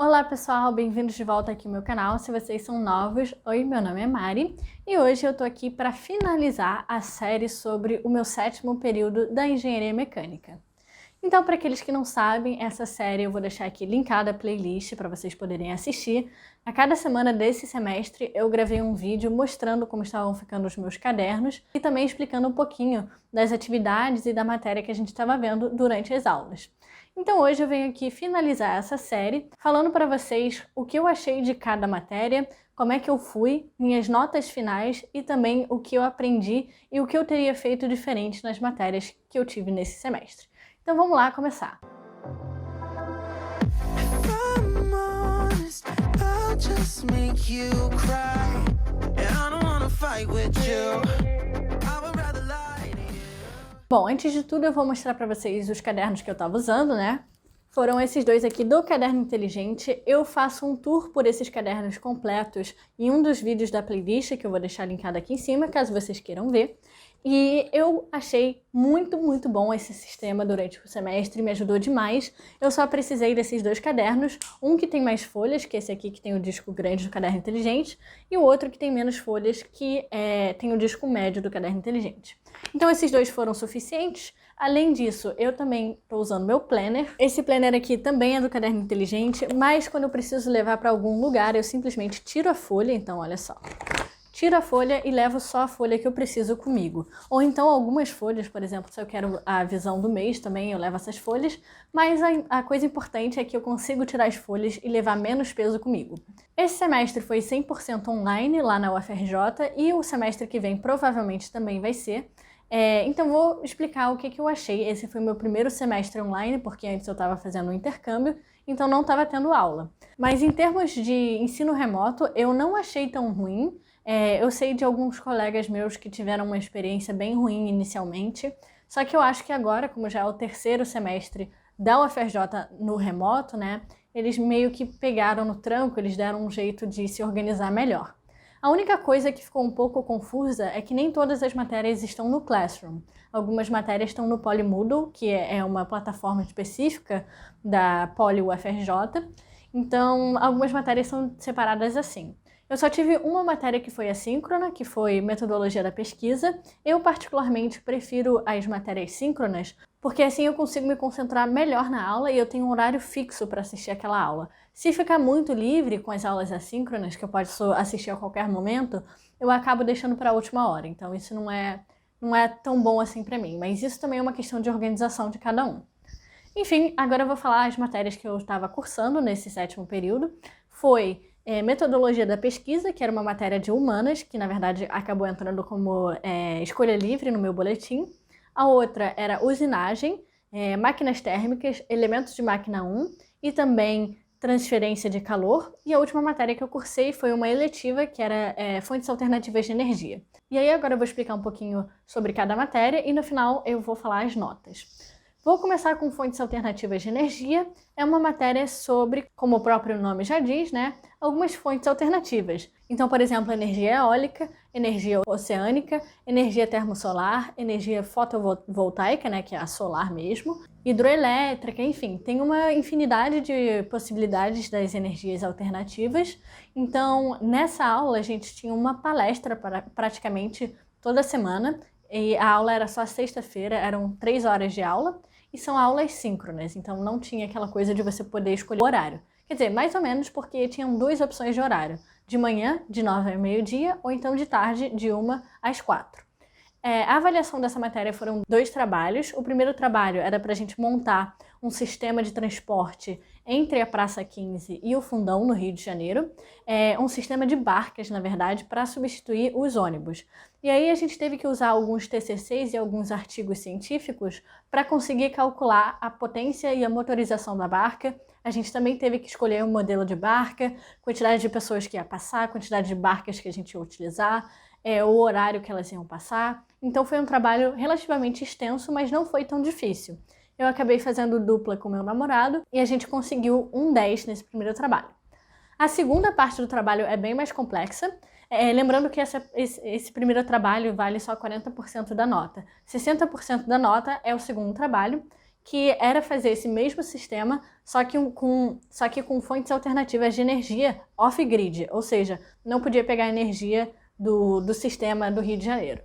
Olá pessoal, bem-vindos de volta aqui ao meu canal. Se vocês são novos, oi, meu nome é Mari e hoje eu tô aqui para finalizar a série sobre o meu 7º período da Engenharia Mecânica. Então, para aqueles que não sabem, essa série eu vou deixar aqui linkada a playlist para vocês poderem assistir. A cada semana desse semestre eu gravei um vídeo mostrando como estavam ficando os meus cadernos e também explicando um pouquinho das atividades e da matéria que a gente estava vendo durante as aulas. Então hoje eu venho aqui finalizar essa série falando para vocês o que eu achei de cada matéria, como é que eu fui, minhas notas finais e também o que eu aprendi e o que eu teria feito diferente nas matérias que eu tive nesse semestre. Então vamos lá começar! Bom, antes de tudo eu vou mostrar para vocês os cadernos que eu estava usando, né? Foram esses dois aqui do Caderno Inteligente. Eu faço um tour por esses cadernos completos em um dos vídeos da playlist, que eu vou deixar linkado aqui em cima, caso vocês queiram ver. E eu achei muito bom esse sistema durante o semestre, me ajudou demais. Eu só precisei desses dois cadernos, um que tem mais folhas, que é esse aqui que tem o disco grande do Caderno Inteligente, e o outro que tem menos folhas, que tem o disco médio do Caderno Inteligente. Então esses dois foram suficientes. Além disso, eu também estou usando meu planner. Esse planner aqui também é do Caderno Inteligente, mas quando eu preciso levar para algum lugar, eu simplesmente tiro a folha, então olha só. Tiro a folha e levo só a folha que eu preciso comigo. Ou então algumas folhas, por exemplo, se eu quero a visão do mês também, eu levo essas folhas. Mas a coisa importante é que eu consigo tirar as folhas e levar menos peso comigo. Esse semestre foi 100% online lá na UFRJ e o semestre que vem provavelmente também vai ser. Então vou explicar o que eu achei. Esse foi meu primeiro semestre online, porque antes eu estava fazendo um intercâmbio, então não estava tendo aula. Mas em termos de ensino remoto, eu não achei tão ruim. Eu sei de alguns colegas meus que tiveram uma experiência bem ruim inicialmente, só que eu acho que agora, como já é o 3º semestre da UFRJ no remoto, né, eles meio que pegaram no tranco, eles deram um jeito de se organizar melhor. A única coisa que ficou um pouco confusa é que nem todas as matérias estão no Classroom. Algumas matérias estão no Polymoodle, que é uma plataforma específica da Poly UFRJ, então algumas matérias são separadas assim. Eu só tive uma matéria que foi assíncrona, que foi metodologia da pesquisa. Eu particularmente prefiro as matérias síncronas, porque assim eu consigo me concentrar melhor na aula e eu tenho um horário fixo para assistir aquela aula. Se ficar muito livre com as aulas assíncronas, que eu posso assistir a qualquer momento, eu acabo deixando para a última hora. Então isso não é tão bom assim para mim, mas isso também é uma questão de organização de cada um. Enfim, agora eu vou falar as matérias que eu estava cursando nesse 7º período. Foi metodologia da pesquisa, que era uma matéria de humanas, que na verdade acabou entrando como escolha livre no meu boletim. A outra era usinagem, máquinas térmicas, elementos de máquina 1 e também transferência de calor. E a última matéria que eu cursei foi uma eletiva, que era fontes alternativas de energia. E aí agora eu vou explicar um pouquinho sobre cada matéria e no final eu vou falar as notas. Vou começar com fontes alternativas de energia. É uma matéria sobre, como o próprio nome já diz, né, algumas fontes alternativas. Então, por exemplo, energia eólica, energia oceânica, energia termosolar, energia fotovoltaica, né, que é a solar mesmo, hidroelétrica, enfim, tem uma infinidade de possibilidades das energias alternativas. Então, nessa aula a gente tinha uma palestra praticamente toda semana, e a aula era só sexta-feira, eram 3 horas de aula, e são aulas síncronas, então não tinha aquela coisa de você poder escolher o horário. Quer dizer, mais ou menos porque tinham 2 opções de horário, de manhã, de 9 ao meio-dia, ou então de tarde, de 1 às 4. A avaliação dessa matéria foram 2 trabalhos. O primeiro trabalho era para a gente montar um sistema de transporte entre a Praça 15 e o Fundão, no Rio de Janeiro. Um sistema de barcas, na verdade, para substituir os ônibus. E aí a gente teve que usar alguns TCCs e alguns artigos científicos para conseguir calcular a potência e a motorização da barca. A gente também teve que escolher um modelo de barca, quantidade de pessoas que ia passar, quantidade de barcas que a gente ia utilizar, o horário que elas iam passar. Então foi um trabalho relativamente extenso, mas não foi tão difícil. Eu acabei fazendo dupla com meu namorado e a gente conseguiu um 10 nesse primeiro trabalho. A segunda parte do trabalho é bem mais complexa. Lembrando que esse primeiro trabalho vale só 40% da nota. 60% da nota é o segundo trabalho que era fazer esse mesmo sistema, só que com fontes alternativas de energia off-grid, ou seja, não podia pegar energia do sistema do Rio de Janeiro.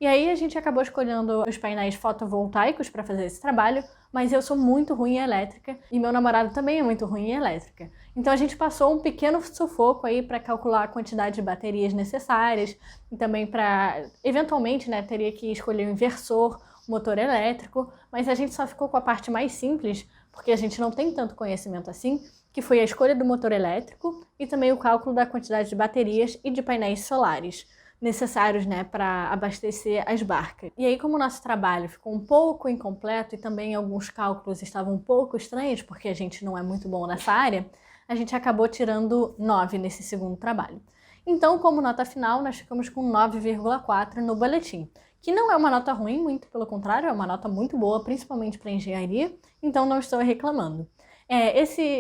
E aí a gente acabou escolhendo os painéis fotovoltaicos para fazer esse trabalho, mas eu sou muito ruim em elétrica e meu namorado também é muito ruim em elétrica. Então a gente passou um pequeno sufoco aí para calcular a quantidade de baterias necessárias e também para, eventualmente, né, teria que escolher um inversor, motor elétrico, mas a gente só ficou com a parte mais simples, porque a gente não tem tanto conhecimento assim, que foi a escolha do motor elétrico e também o cálculo da quantidade de baterias e de painéis solares necessários, né, para abastecer as barcas. E aí, como o nosso trabalho ficou um pouco incompleto e também alguns cálculos estavam um pouco estranhos, porque a gente não é muito bom nessa área, a gente acabou tirando 9 nesse segundo trabalho. Então, como nota final, nós ficamos com 9,4 no boletim, que não é uma nota ruim, muito pelo contrário, é uma nota muito boa, principalmente para engenharia, então não estou reclamando.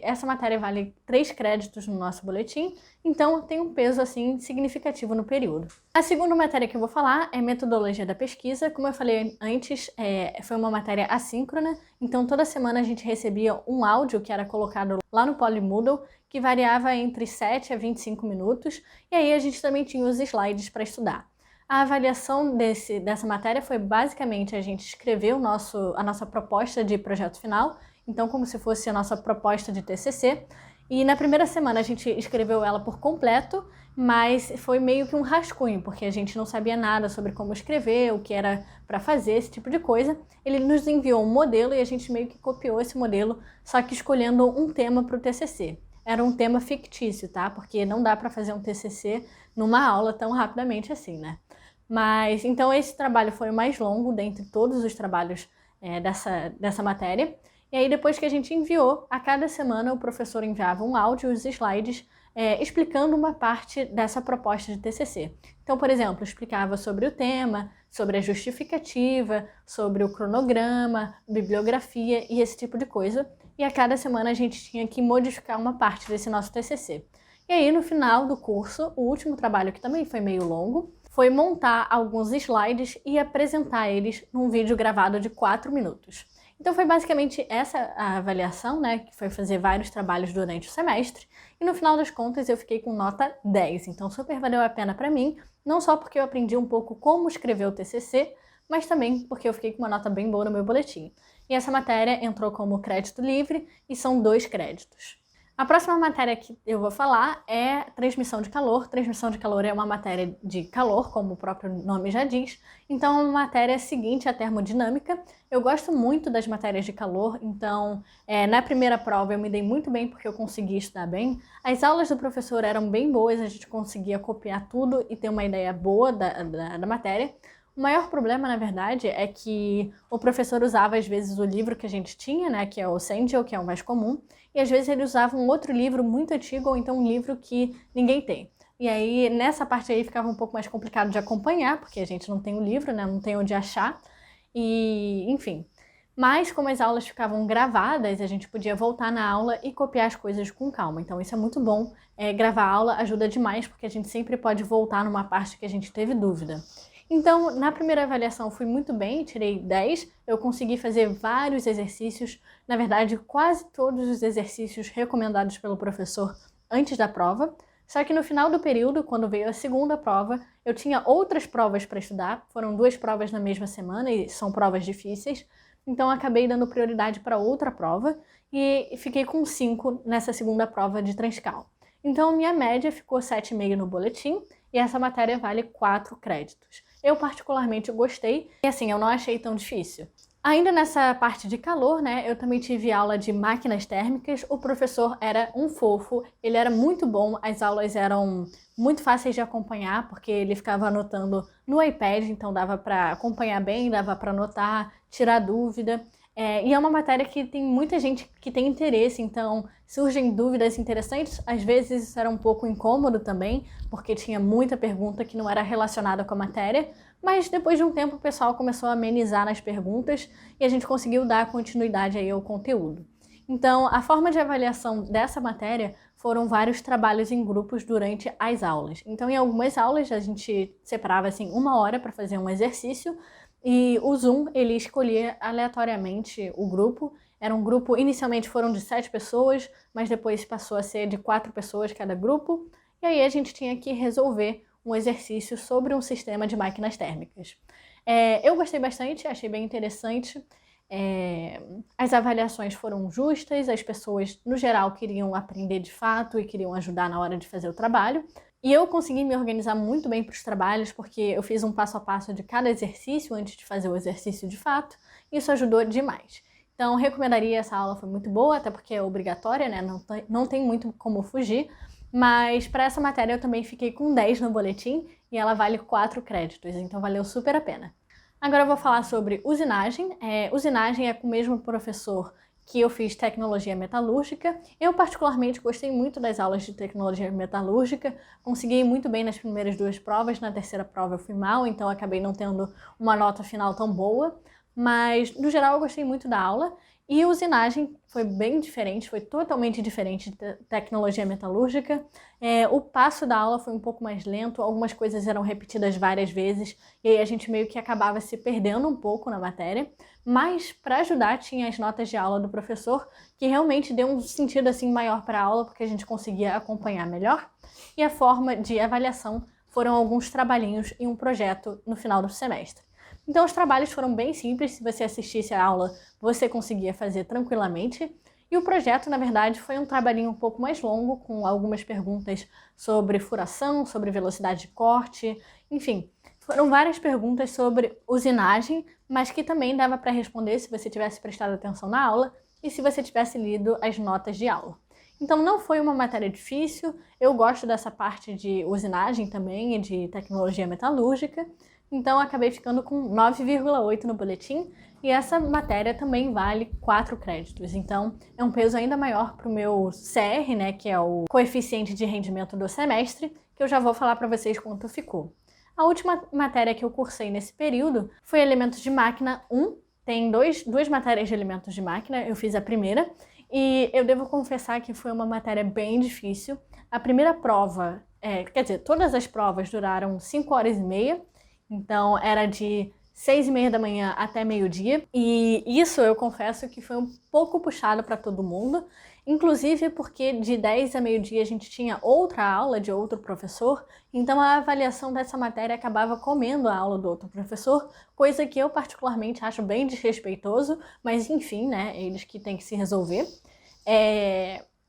Essa matéria vale 3 créditos no nosso boletim, então tem um peso assim significativo no período. A segunda matéria que eu vou falar é metodologia da pesquisa. Como eu falei antes, foi uma matéria assíncrona, então toda semana a gente recebia um áudio que era colocado lá no Polymoodle, que variava entre 7 a 25 minutos, e aí a gente também tinha os slides para estudar. A avaliação dessa matéria foi basicamente a gente escrever a nossa proposta de projeto final, então como se fosse a nossa proposta de TCC, e na primeira semana a gente escreveu ela por completo, mas foi meio que um rascunho, porque a gente não sabia nada sobre como escrever, o que era para fazer, esse tipo de coisa. Ele nos enviou um modelo e a gente meio que copiou esse modelo, só que escolhendo um tema para o TCC. Era um tema fictício, tá? Porque não dá para fazer um TCC numa aula tão rapidamente assim, né? Mas, então esse trabalho foi o mais longo dentre todos os trabalhos dessa matéria. E aí depois que a gente enviou, a cada semana o professor enviava um áudio e os slides explicando uma parte dessa proposta de TCC. Então, por exemplo, explicava sobre o tema, sobre a justificativa, sobre o cronograma, bibliografia e esse tipo de coisa. E a cada semana a gente tinha que modificar uma parte desse nosso TCC. E aí, no final do curso, o último trabalho, que também foi meio longo, foi montar alguns slides e apresentar eles num vídeo gravado de 4 minutos. Então foi basicamente essa a avaliação, né, que foi fazer vários trabalhos durante o semestre, e no final das contas eu fiquei com nota 10, então super valeu a pena para mim, não só porque eu aprendi um pouco como escrever o TCC, mas também porque eu fiquei com uma nota bem boa no meu boletim. E essa matéria entrou como crédito livre e são 2 créditos. A próxima matéria que eu vou falar é transmissão de calor. Transmissão de calor é uma matéria de calor, como o próprio nome já diz. Então, é uma matéria seguinte à termodinâmica. Eu gosto muito das matérias de calor, então na primeira prova eu me dei muito bem porque eu consegui estudar bem. As aulas do professor eram bem boas, a gente conseguia copiar tudo e ter uma ideia boa da matéria. O maior problema, na verdade, é que o professor usava, às vezes, o livro que a gente tinha, né, que é o Sandel, que é o mais comum, e às vezes ele usava um outro livro muito antigo, ou então um livro que ninguém tem. E aí, nessa parte aí, ficava um pouco mais complicado de acompanhar, porque a gente não tem o livro, né, não tem onde achar, e enfim. Mas, como as aulas ficavam gravadas, a gente podia voltar na aula e copiar as coisas com calma. Então, isso é muito bom. Gravar a aula ajuda demais, porque a gente sempre pode voltar numa parte que a gente teve dúvida. Então, na primeira avaliação fui muito bem, tirei 10, eu consegui fazer vários exercícios, na verdade quase todos os exercícios recomendados pelo professor antes da prova, só que no final do período, quando veio a segunda prova, eu tinha outras provas para estudar, foram 2 provas na mesma semana e são provas difíceis, então acabei dando prioridade para outra prova e fiquei com 5 nessa segunda prova de Transcal. Então minha média ficou 7,5 no boletim e essa matéria vale 4 créditos. Eu particularmente gostei e assim, eu não achei tão difícil. Ainda nessa parte de calor, né, eu também tive aula de máquinas térmicas, o professor era um fofo, ele era muito bom, as aulas eram muito fáceis de acompanhar, porque ele ficava anotando no iPad, então dava para acompanhar bem, dava para anotar, tirar dúvida. E é uma matéria que tem muita gente que tem interesse, então surgem dúvidas interessantes. Às vezes isso era um pouco incômodo também, porque tinha muita pergunta que não era relacionada com a matéria, mas depois de um tempo o pessoal começou a amenizar nas perguntas e a gente conseguiu dar continuidade aí ao conteúdo. Então, a forma de avaliação dessa matéria foram vários trabalhos em grupos durante as aulas. Então, em algumas aulas a gente separava assim 1 hora para fazer um exercício, E o Zoom, ele escolhia aleatoriamente o grupo. Era um grupo, inicialmente foram de 7 pessoas, mas depois passou a ser de 4 pessoas cada grupo. E aí a gente tinha que resolver um exercício sobre um sistema de máquinas térmicas. Eu gostei bastante, achei bem interessante. As avaliações foram justas, as pessoas, no geral, queriam aprender de fato e queriam ajudar na hora de fazer o trabalho. E eu consegui me organizar muito bem para os trabalhos, porque eu fiz um passo a passo de cada exercício antes de fazer o exercício de fato. Isso ajudou demais. Então, recomendaria, essa aula foi muito boa, até porque é obrigatória, né? Não tem muito como fugir. Mas para essa matéria eu também fiquei com 10 no boletim e ela vale 4 créditos, então valeu super a pena. Agora eu vou falar sobre usinagem. Usinagem é com o mesmo professor que eu fiz tecnologia metalúrgica. Eu particularmente gostei muito das aulas de tecnologia metalúrgica, consegui muito bem nas primeiras 2 provas, na terceira prova eu fui mal, então acabei não tendo uma nota final tão boa, mas no geral eu gostei muito da aula. E usinagem foi bem diferente, foi totalmente diferente de tecnologia metalúrgica. O passo da aula foi um pouco mais lento, algumas coisas eram repetidas várias vezes, e aí a gente meio que acabava se perdendo um pouco na matéria. Mas, para ajudar, tinha as notas de aula do professor, que realmente deu um sentido assim maior para a aula, porque a gente conseguia acompanhar melhor. E a forma de avaliação foram alguns trabalhinhos e um projeto no final do semestre. Então os trabalhos foram bem simples, se você assistisse a aula você conseguia fazer tranquilamente. E o projeto, na verdade, foi um trabalhinho um pouco mais longo, com algumas perguntas sobre furação, sobre velocidade de corte, enfim. Foram várias perguntas sobre usinagem, mas que também dava para responder se você tivesse prestado atenção na aula e se você tivesse lido as notas de aula. Então não foi uma matéria difícil, eu gosto dessa parte de usinagem também e de tecnologia metalúrgica, então acabei ficando com 9,8 no boletim e essa matéria também vale 4 créditos, então é um peso ainda maior para o meu CR, né, que é o coeficiente de rendimento do semestre, que eu já vou falar para vocês quanto ficou. A última matéria que eu cursei nesse período foi Elementos de Máquina 1, tem duas matérias de Elementos de Máquina, eu fiz a primeira, e eu devo confessar que foi uma matéria bem difícil. A primeira prova, quer dizer, todas as provas duraram 5 horas e meia, então era de 6h30 da manhã até meio-dia, e isso eu confesso que foi um pouco puxado para todo mundo, inclusive porque de 10 a meio-dia a gente tinha outra aula de outro professor, então a avaliação dessa matéria acabava comendo a aula do outro professor, coisa que eu particularmente acho bem desrespeitoso, mas enfim, né, eles que têm que se resolver.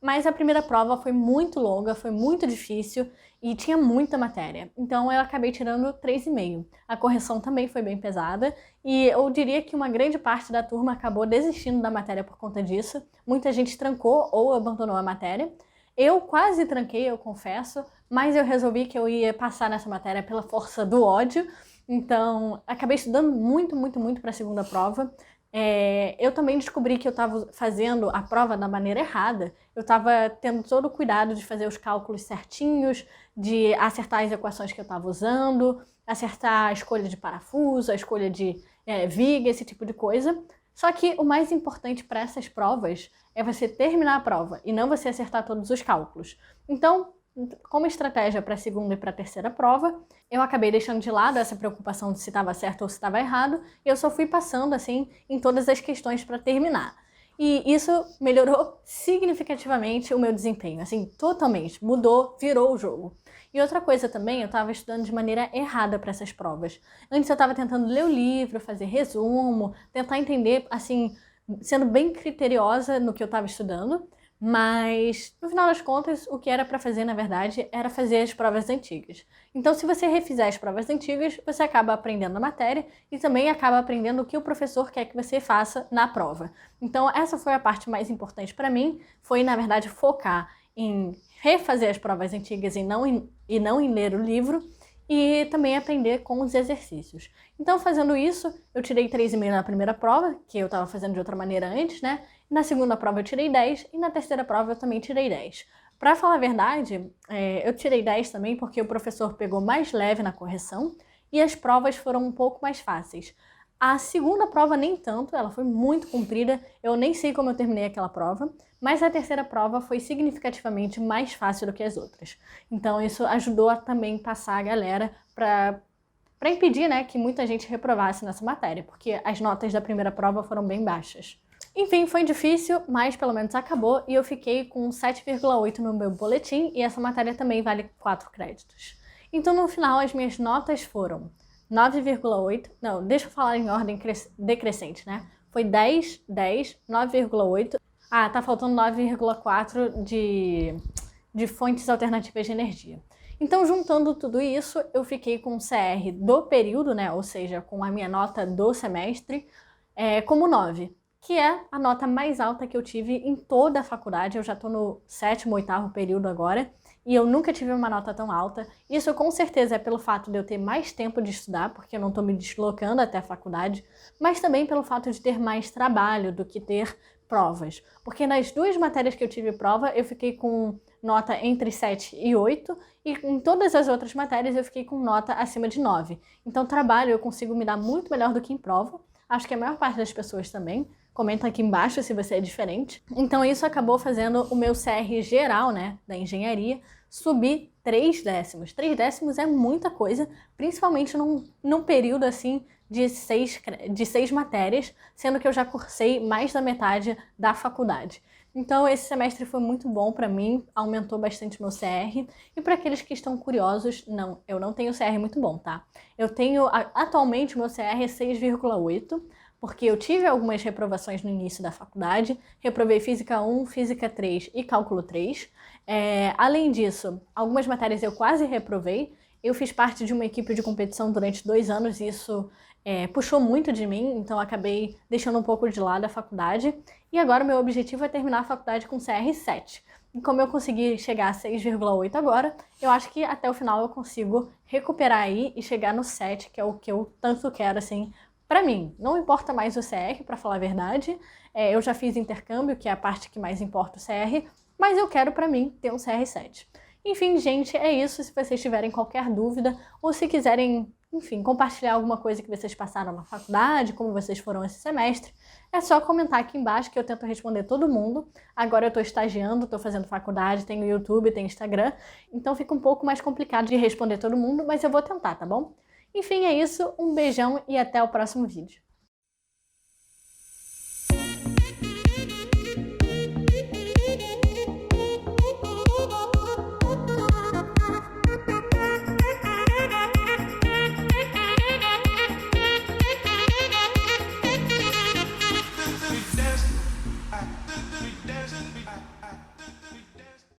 Mas a primeira prova foi muito longa, foi muito difícil e tinha muita matéria. Então eu acabei tirando 3,5. A correção também foi bem pesada e eu diria que uma grande parte da turma acabou desistindo da matéria por conta disso. Muita gente trancou ou abandonou a matéria. Eu quase tranquei, eu confesso, mas eu resolvi que eu ia passar nessa matéria pela força do ódio. Então acabei estudando muito para a segunda prova. Eu também descobri que eu estava fazendo a prova da maneira errada. Eu estava tendo todo o cuidado de fazer os cálculos certinhos, de acertar as equações que eu estava usando, acertar a escolha de parafuso, a escolha de viga, esse tipo de coisa. Só que o mais importante para essas provas é você terminar a prova e não você acertar todos os cálculos. Então, como estratégia para a segunda e para a terceira prova, eu acabei deixando de lado essa preocupação de se estava certo ou se estava errado, e eu só fui passando assim em todas as questões para terminar. E isso melhorou significativamente o meu desempenho, assim, totalmente, mudou, virou o jogo. E outra coisa também, eu estava estudando de maneira errada para essas provas. Antes eu estava tentando ler o livro, fazer resumo, tentar entender, assim, sendo bem criteriosa no que eu estava estudando, mas, no final das contas, o que era para fazer, na verdade, era fazer as provas antigas. Então, se você refizer as provas antigas, você acaba aprendendo a matéria e também acaba aprendendo o que o professor quer que você faça na prova. Então, essa foi a parte mais importante para mim, foi, na verdade, focar em refazer as provas antigas e não em ler o livro, e também aprender com os exercícios. Então, fazendo isso, eu tirei 3,5 na primeira prova, que eu estava fazendo de outra maneira antes, né? Na segunda prova eu tirei 10 e na terceira prova eu também tirei 10. Para falar a verdade, eu tirei 10 também porque o professor pegou mais leve na correção e as provas foram um pouco mais fáceis. A segunda prova nem tanto, ela foi muito comprida, eu nem sei como eu terminei aquela prova, mas a terceira prova foi significativamente mais fácil do que as outras. Então isso ajudou a também passar a galera para para impedir, né, que muita gente reprovasse nessa matéria, porque as notas da primeira prova foram bem baixas. Enfim, foi difícil, mas pelo menos acabou e eu fiquei com 7,8 no meu boletim e essa matéria também vale 4 créditos. Então, no final, as minhas notas foram 9,8, não, deixa eu falar em ordem decrescente, né? Foi 10, 10, 9,8, tá faltando 9,4 de fontes alternativas de energia. Então, juntando tudo isso, eu fiquei com o CR do período, né? Ou seja, com a minha nota do semestre, como 9. Que é a nota mais alta que eu tive em toda a faculdade. Eu já estou no 7º, 8º período agora, e eu nunca tive uma nota tão alta. Isso com certeza é pelo fato de eu ter mais tempo de estudar, porque eu não estou me deslocando até a faculdade, mas também pelo fato de ter mais trabalho do que ter provas. Porque nas 2 matérias que eu tive prova, eu fiquei com nota entre 7 e 8, e em todas as outras matérias eu fiquei com nota acima de 9. Então, trabalho eu consigo me dar muito melhor do que em prova. Acho que a maior parte das pessoas também. Comenta aqui embaixo se você é diferente. Então isso acabou fazendo o meu CR geral, né, da engenharia, subir 3 décimos. 3 décimos é muita coisa, principalmente num período assim de 6 matérias, sendo que eu já cursei mais da metade da faculdade. Então esse semestre foi muito bom para mim, aumentou bastante meu CR. E para aqueles que estão curiosos, não, eu não tenho CR muito bom, tá? Eu tenho, atualmente, meu CR é 6,8, porque eu tive algumas reprovações no início da faculdade, reprovei Física 1, Física 3 e Cálculo 3. Além disso, algumas matérias eu quase reprovei. Eu fiz parte de uma equipe de competição durante 2 anos e isso puxou muito de mim, então acabei deixando um pouco de lado a faculdade. E agora o meu objetivo é terminar a faculdade com CR 7. E como eu consegui chegar a 6,8 agora, eu acho que até o final eu consigo recuperar aí e chegar no 7, que é o que eu tanto quero, assim, para mim. Não importa mais o CR, para falar a verdade. Eu já fiz intercâmbio, que é a parte que mais importa o CR, mas eu quero para mim ter um CR7. Enfim, gente, é isso. Se vocês tiverem qualquer dúvida ou se quiserem, enfim, compartilhar alguma coisa que vocês passaram na faculdade, como vocês foram esse semestre, é só comentar aqui embaixo que eu tento responder todo mundo. Agora eu tô estagiando, tô fazendo faculdade, tenho YouTube, tenho Instagram, então fica um pouco mais complicado de responder todo mundo, mas eu vou tentar, tá bom? Enfim, é isso. Um beijão e até o próximo vídeo.